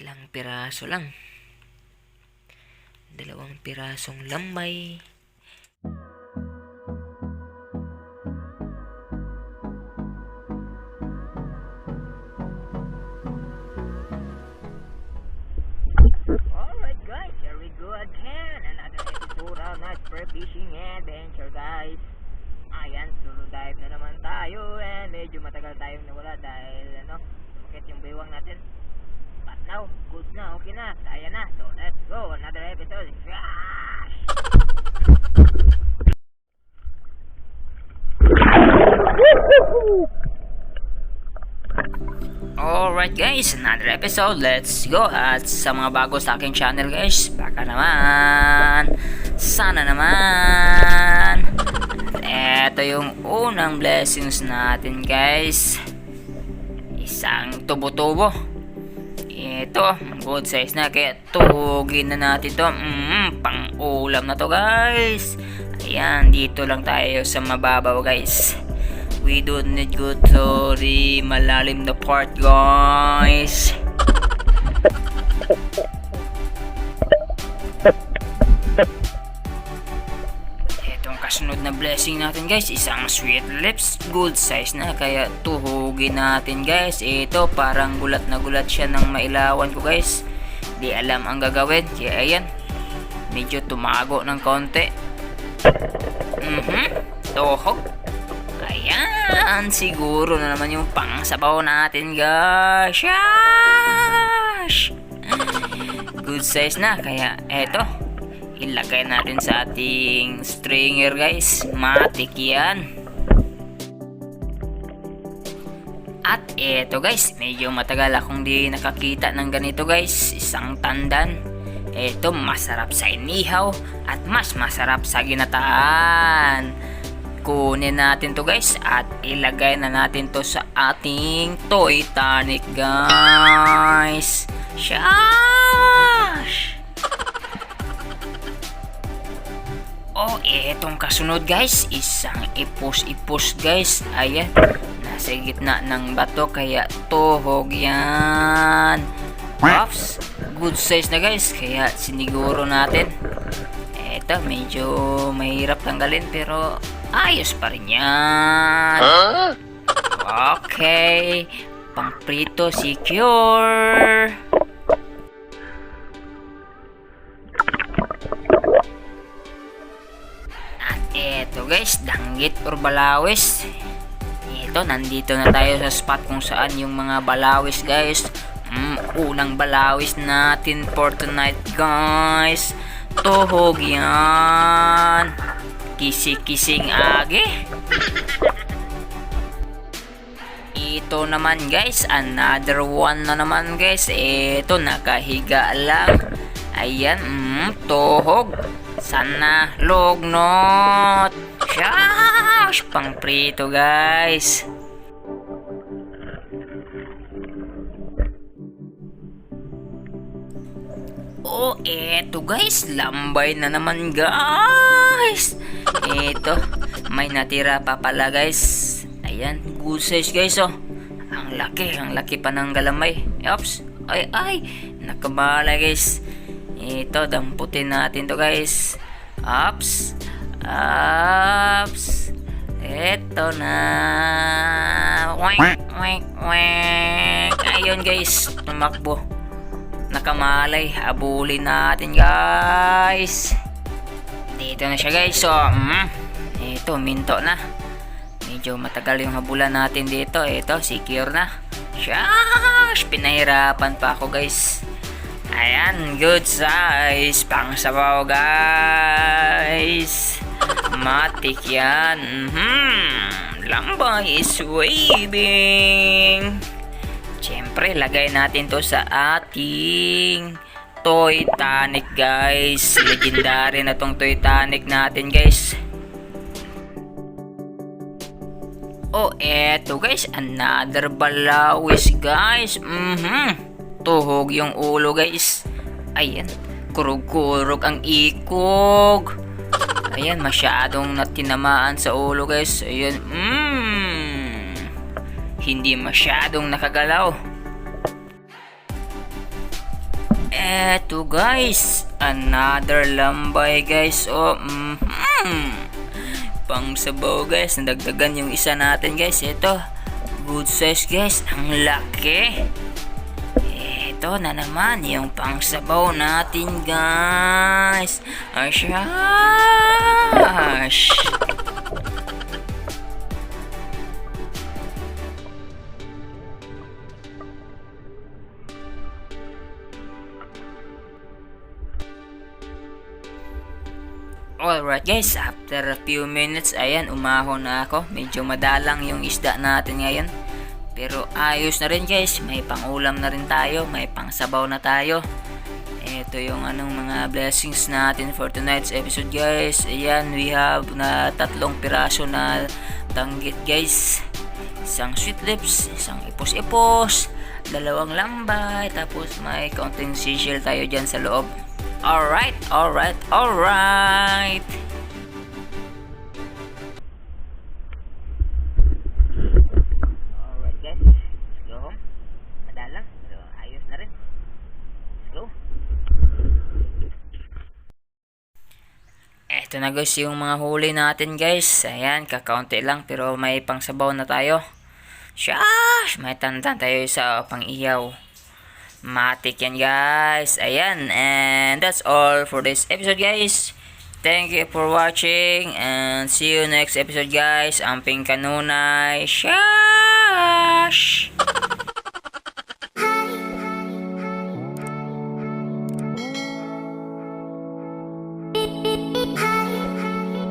Ilang piraso lang. 2 pirasong lambay. Alright guys, here we go again. Another episode of Night for Fishing Adventure guys. Ayan, solo dive na naman tayo and medyo matagal tayong nawala dahil sumakit yung baywang natin. But now, good na, okay na, kaya na. So let's go, another episode. Gosh! Alright guys, another episode. Let's go. At sa mga bago sa aking channel guys, baka naman, sana naman, eto yung unang blessings natin guys. Isang tubo-tubo. Ito, good size na, kaya tuhugin na natin to. Pang ulam na to guys. Ayan, dito lang tayo sa mababaw guys. We don't need go to the malalim na part guys. Itong kasunod na blessing natin guys, isang sweet lips, good size na, kaya tuhugin natin guys. Ito parang gulat na gulat siya ng mailawan ko guys. Di alam ang gagawin, kaya ayan, medyo tumago ng konti. Tuhog. Ayan, siguro na naman yung pangsabaw natin guys. Yash! Good size na, kaya eto, ilagay natin sa ating stringer guys. Matik yan. At eto guys, medyo matagal akong di nakakita ng ganito guys. Isang tandan. Eto, masarap sa inihaw at mas masarap sa ginataan. Kunin natin to guys at ilagay na natin to sa ating toy tonic guys. Shash! Oh, etong kasunod guys, isang ipos-ipos guys. Ayan, nasa gitna ng bato, kaya tuhog yan. Pops, good size na guys, kaya siniguro natin. Eto, medyo mahirap tanggalin pero ayos pa rin yan. Okay, pang prito secure. At eto guys, danggit or balawis. Ito, nandito na tayo sa spot kung saan yung mga balawis guys. Unang balawis natin for tonight guys. Tuhog yan. Kisi-kising age. Ito naman guys, another one na naman guys. Ito, nakahiga lang. Ayan, tuhog. Sana lognot. Shash! Pang prito guys. Oh, eto guys, lambay na naman guys. Eto, may natira pa pala guys. Ayan, good size guys oh. Ang laki pa ng galamay. Oops, ay, nakabala guys. Ito, damputin natin to guys. Oops. Eto na. Wink. Ayun guys, tumakbo. Nakamalay, habulin natin guys. Dito na siya guys. So, ito, minto na. Medyo matagal yung habulan natin dito. Ito, secure na. Shash! Pinahirapan pa ako guys. Ayan, good size. Pang sabaw guys. Matik yan. Lambay is waving. Siyempre, lagay natin to sa ating toy tonic guys. Legendary na tong toy tonic natin guys. Oh, eto guys, another balawis guys. Tuhog yung ulo guys. Ayan, kurog-kurog ang ikog. Ayan, masyadong natinamaan sa ulo guys. Ayan, hindi masyadong nakagalaw. Eto guys, another lambay guys. Oh, pang sabaw guys, nadagdagan yung isa natin guys. Ito, good size guys, ang laki. Ito na naman yung pang sabaw natin guys. Asyash. Alright guys, after a few minutes, ayan, umahon na ako. Medyo madalang yung isda natin ngayon. Pero ayos na rin guys, may pangulam na rin tayo, may pangsabaw na tayo. Ito yung mga blessings natin for tonight's episode guys. Ayan, we have na 3 piraso na tanggit guys. Isang sweet lips, isang ipos-ipos, 2 lambay, tapos may kaunting seashell tayo dyan sa loob. Alright. Alright guys, let's go home. Madalang, pero ayos na rin. Let's go. Eto na guys yung mga huli natin guys. Ayan, kakaunti lang pero may pangsabaw na tayo. Shush! May tantan tayo sa pang-iyaw. Matik yan guys. Ayan, and that's all for this episode guys. Thank you for watching and see you next episode guys. Amping kanunay. Shush!